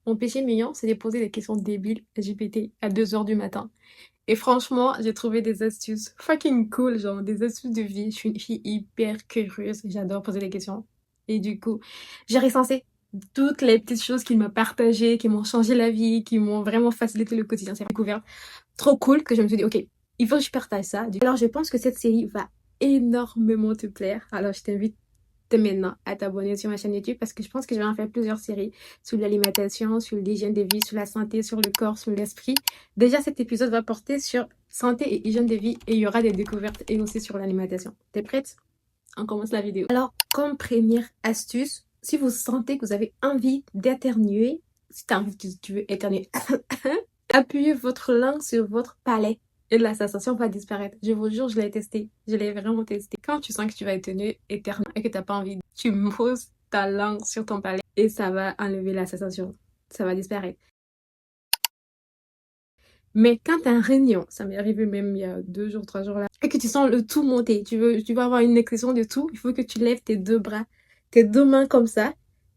Mon péché mignon, c'est de poser des questions débiles à GPT à 2 heures du matin. Et franchement, j'ai trouvé des astuces fucking cool, genre des astuces de vie. Je suis une fille hyper curieuse, j'adore poser des questions. Et du coup, j'ai recensé toutes les petites choses qu'il m'a partagées, qui m'ont changé la vie, qui m'ont vraiment facilité le quotidien. C'est découvert trop cool que je me suis dit, ok, il faut que je partage ça. Alors, je pense que cette série va énormément te plaire. Alors, je t'invite dès maintenant à t'abonner sur ma chaîne YouTube parce que je pense que je vais en faire plusieurs séries sur l'alimentation, sur l'hygiène de vie, sur la santé, sur le corps, sur l'esprit. Déjà, cet épisode va porter sur santé et hygiène de vie et il y aura des découvertes et aussi sur l'alimentation. T'es prête? On commence la vidéo. Alors, comme première astuce, si vous sentez que vous avez envie d'éternuer, si tu as envie, tu veux éternuer, appuyez votre langue sur votre palais et la sensation va disparaître. Je vous jure, je l'ai testé. Je l'ai vraiment testé. Quand tu sens que tu vas éternuer et que tu n'as pas envie, tu poses ta langue sur ton palais et ça va enlever la sensation. Ça va disparaître. Mais quand t'as un réunion, ça m'est arrivé même il y a 2 jours, 3 jours là, et que tu sens le tout monter, tu veux avoir une expression de tout, il faut que tu lèves tes deux bras, tes deux mains comme ça.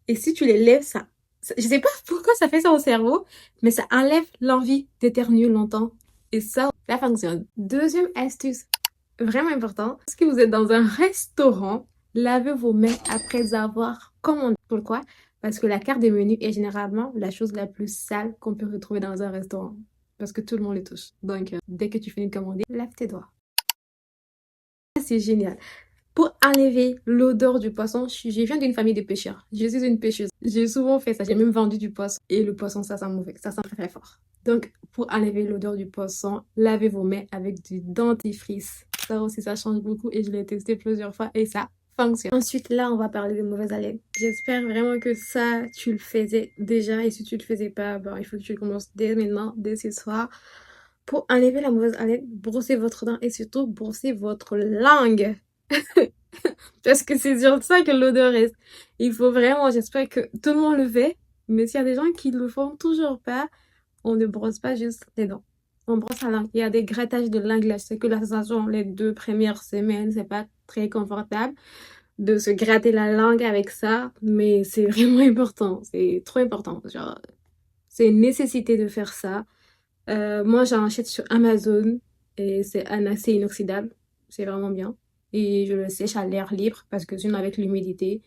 Et si tu les lèves, je sais pas pourquoi ça fait ça au cerveau, mais ça enlève l'envie d'éternuer longtemps. Et ça fonctionne. Deuxième astuce, vraiment important, lorsque vous êtes dans un restaurant, lavez vos mains après avoir commandé. Pourquoi? Parce que la carte des menus est généralement la chose la plus sale qu'on peut retrouver dans un restaurant. Parce que tout le monde les touche. Donc, dès que tu finis de commander, lave tes doigts. C'est génial. Pour enlever l'odeur du poisson, je viens d'une famille de pêcheurs. Je suis une pêcheuse. J'ai souvent fait ça. J'ai même vendu du poisson. Et le poisson, ça sent mauvais. Ça sent très très fort. Donc, pour enlever l'odeur du poisson, lavez vos mains avec du dentifrice. Ça aussi, ça change beaucoup. Et je l'ai testé plusieurs fois. Et ça fonctionne. Ensuite, là, on va parler de mauvaise haleine. J'espère vraiment que ça, tu le faisais déjà. Et si tu le faisais pas, bon, il faut que tu commences dès maintenant, dès ce soir. Pour enlever la mauvaise haleine, brossez votre dent et surtout brossez votre langue. Parce que c'est sur ça que l'odeur reste. Il faut vraiment, j'espère que tout le monde le fait. Mais s'il y a des gens qui le font toujours pas, on ne brosse pas juste les dents. On brosse la langue. Il y a des grattages de langue là. Je sais que la sensation, les 2 premières semaines, c'est pas très confortable de se gratter la langue avec ça. Mais c'est vraiment important. C'est trop important. Genre, c'est une nécessité de faire ça. Moi, j'en achète sur Amazon et c'est un acier inoxydable. C'est vraiment bien. Et je le sèche à l'air libre parce que sinon, avec l'humidité,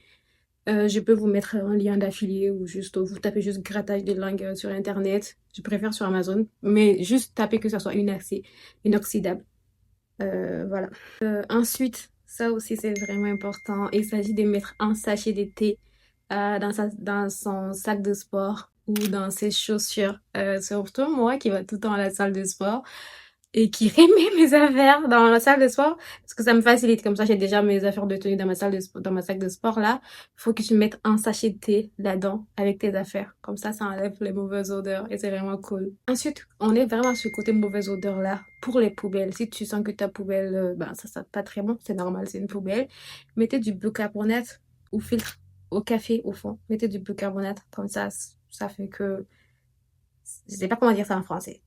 je peux vous mettre un lien d'affilié ou juste vous tapez juste grattage de langue sur Internet. Je préfère sur Amazon, mais juste tapez que ça soit une acier inoxydable. Voilà. Ensuite, ça aussi, c'est vraiment important. Il s'agit de mettre un sachet de thé dans son sac de sport ou dans ses chaussures. Surtout moi qui va tout le temps à la salle de sport et qui remet mes affaires dans la salle de sport parce que ça me facilite. Comme ça, j'ai déjà mes affaires de tenue dans ma salle de sport, dans ma sac de sport là. Faut que tu mettes un sachet de thé là-dedans avec tes affaires. Comme ça enlève les mauvaises odeurs et c'est vraiment cool. Ensuite, on est vraiment sur ce côté mauvaise odeur là pour les poubelles. Si tu sens que ta poubelle, ben ça sent pas très bon, c'est normal, c'est une poubelle. Mettez du bicarbonate ou filtre au café au fond. Mettez du bicarbonate comme ça fait que je sais pas comment dire ça en français,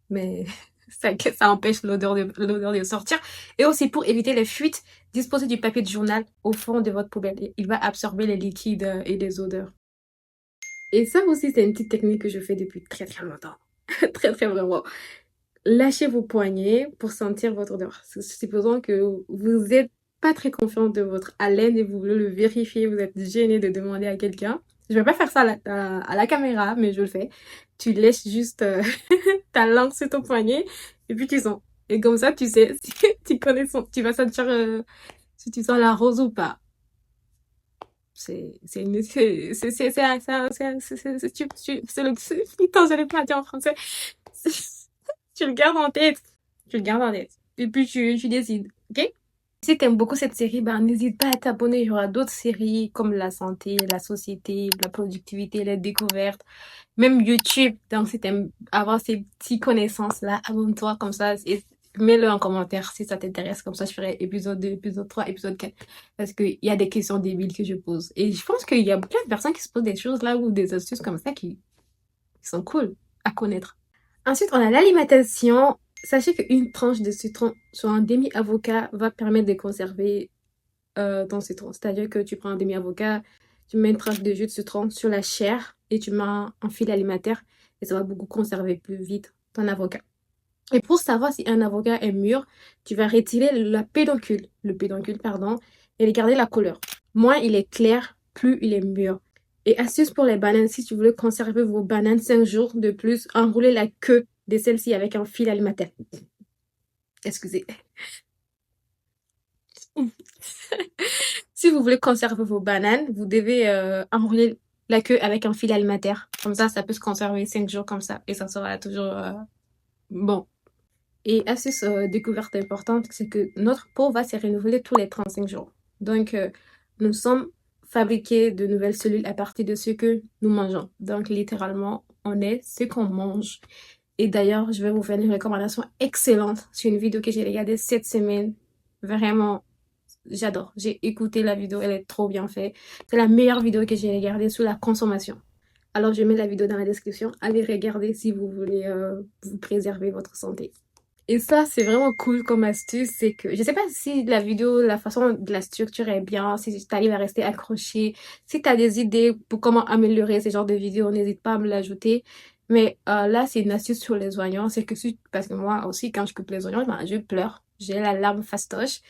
mais ça empêche l'odeur de sortir. Et aussi pour éviter les fuites, disposez du papier de journal au fond de votre poubelle. Il va absorber les liquides et les odeurs. Et ça aussi, c'est une petite technique que je fais depuis très très longtemps. Très très vraiment. Lâchez vos poignets pour sentir votre odeur. Supposons que vous n'êtes pas très confiant de votre haleine et vous voulez le vérifier, vous êtes gêné de demander à quelqu'un. Je vais pas faire ça à la caméra, mais je le fais. Tu laisses juste ta langue sur ton poignet et puis tu sens. Et comme ça, tu sais si tu vas sentir si tu sens la rose ou pas. C'est une, c'est le, putain, je l'ai pas dit en français. Tu le gardes en tête. Tu le gardes en tête. Et puis tu décides, ok? Si t'aimes beaucoup cette série, ben n'hésite pas à t'abonner. Il y aura d'autres séries comme la santé, la société, la productivité, les découvertes, même YouTube. Donc si t'aimes avoir ces petites connaissances-là, abonne-toi comme ça et mets-le en commentaire si ça t'intéresse. Comme ça, je ferai épisode 2, épisode 3, épisode 4. Parce qu'il y a des questions débiles que je pose. Et je pense qu'il y a plein de personnes qui se posent des choses là ou des astuces comme ça qui sont cool à connaître. Ensuite, on a l'alimentation. Sachez qu'une tranche de citron sur un demi-avocat va permettre de conserver ton citron. C'est-à-dire que tu prends un demi-avocat, tu mets une tranche de jus de citron sur la chair et tu mets un fil alimentaire et ça va beaucoup conserver plus vite ton avocat. Et pour savoir si un avocat est mûr, tu vas retirer le pédoncule, pardon, et garder la couleur. Moins il est clair, plus il est mûr. Et astuce pour les bananes, si tu voulais conserver vos bananes 5 jours de plus, enroulez la queue de celle-ci avec un fil alimentaire. Excusez. Si vous voulez conserver vos bananes, vous devez enrouler la queue avec un fil alimentaire. Comme ça peut se conserver 5 jours comme ça. Et ça sera toujours bon. Et astuce découverte importante, c'est que notre peau va se renouveler tous les 35 jours. Donc, nous sommes fabriqués de nouvelles cellules à partir de ce que nous mangeons. Donc, littéralement, on est ce qu'on mange. Et d'ailleurs, je vais vous faire une recommandation excellente sur une vidéo que j'ai regardée cette semaine. Vraiment, j'adore. J'ai écouté la vidéo, elle est trop bien faite. C'est la meilleure vidéo que j'ai regardée sur la consommation. Alors, je mets la vidéo dans la description. Allez regarder si vous voulez vous préserver votre santé. Et ça, c'est vraiment cool comme astuce. C'est que je sais pas si la vidéo, la façon de la structure est bien, si tu arrives à rester accroché. Si tu as des idées pour comment améliorer ce genre de vidéos, n'hésite pas à me l'ajouter. Mais là, c'est une astuce sur les oignons. C'est que parce que moi aussi, quand je coupe les oignons, ben, je pleure. J'ai la larme fastoche,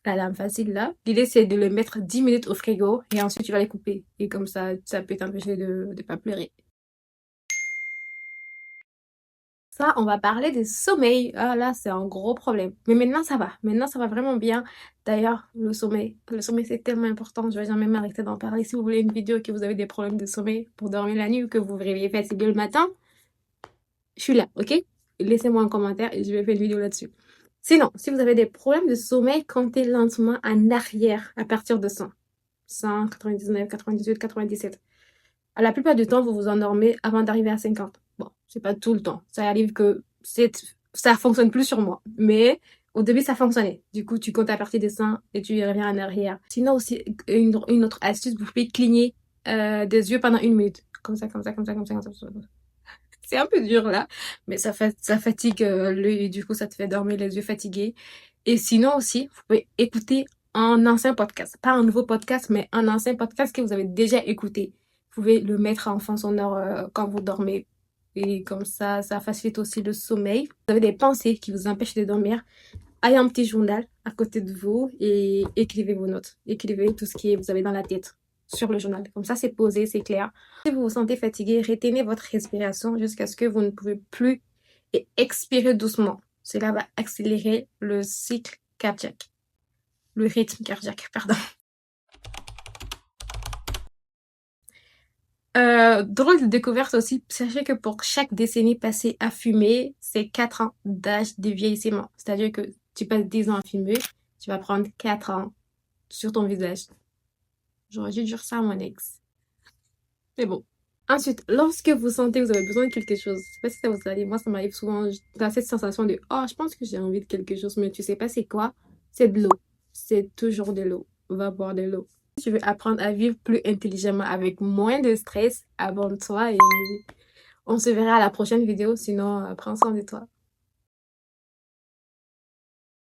la larme facile là. L'idée, c'est de les mettre 10 minutes au frigo et ensuite tu vas les couper. Et comme ça peut t'empêcher de pas pleurer. Ça, on va parler du sommeil. Ah là, c'est un gros problème. Mais maintenant, ça va. Maintenant, ça va vraiment bien. D'ailleurs, le sommeil, c'est tellement important. Je vais jamais m'arrêter d'en parler. Si vous voulez une vidéo que vous avez des problèmes de sommeil pour dormir la nuit ou que vous vous réveillez fatigué le matin, je suis là, ok? Laissez-moi un commentaire et je vais faire une vidéo là-dessus. Sinon, si vous avez des problèmes de sommeil, comptez lentement en arrière à partir de 100. 100, 99, 98, 97. À la plupart du temps, vous vous endormez avant d'arriver à 50. Bon, c'est pas tout le temps. Ça arrive que ça fonctionne plus sur moi. Mais au début, ça fonctionnait. Du coup, tu comptes à partir de 100 et tu reviens en arrière. Sinon aussi, une autre astuce, vous pouvez cligner des yeux pendant 1 minute. Comme ça, comme ça, comme ça, comme ça, comme ça. C'est un peu dur là, mais ça fatigue l'œil et du coup, ça te fait dormir les yeux fatigués. Et sinon aussi, vous pouvez écouter un ancien podcast. Pas un nouveau podcast, mais un ancien podcast que vous avez déjà écouté. Vous pouvez le mettre en fond sonore quand vous dormez. Et comme ça facilite aussi le sommeil. Vous avez des pensées qui vous empêchent de dormir. Ayez un petit journal à côté de vous et écrivez vos notes. Écrivez tout ce que vous avez dans la tête sur le journal. Comme ça, c'est posé, c'est clair. Si vous vous sentez fatigué, retenez votre respiration jusqu'à ce que vous ne pouvez plus et expirez doucement. Cela va accélérer le cycle cardiaque. Le rythme cardiaque, pardon. Drôle de découverte aussi, sachez que pour chaque décennie passée à fumer, c'est 4 ans d'âge de vieillissement. C'est-à-dire que tu passes 10 ans à fumer, tu vas prendre 4 ans sur ton visage. J'aurais dû dire ça à mon ex. Mais bon. Ensuite, lorsque vous sentez que vous avez besoin de quelque chose, je sais pas si ça vous arrive, moi ça m'arrive souvent, dans cette sensation de « Oh, je pense que j'ai envie de quelque chose, mais tu sais pas c'est quoi ?» C'est de l'eau. C'est toujours de l'eau. Va boire de l'eau. Si tu veux apprendre à vivre plus intelligemment avec moins de stress, abonne-toi et on se verra à la prochaine vidéo. Sinon, prends soin de toi.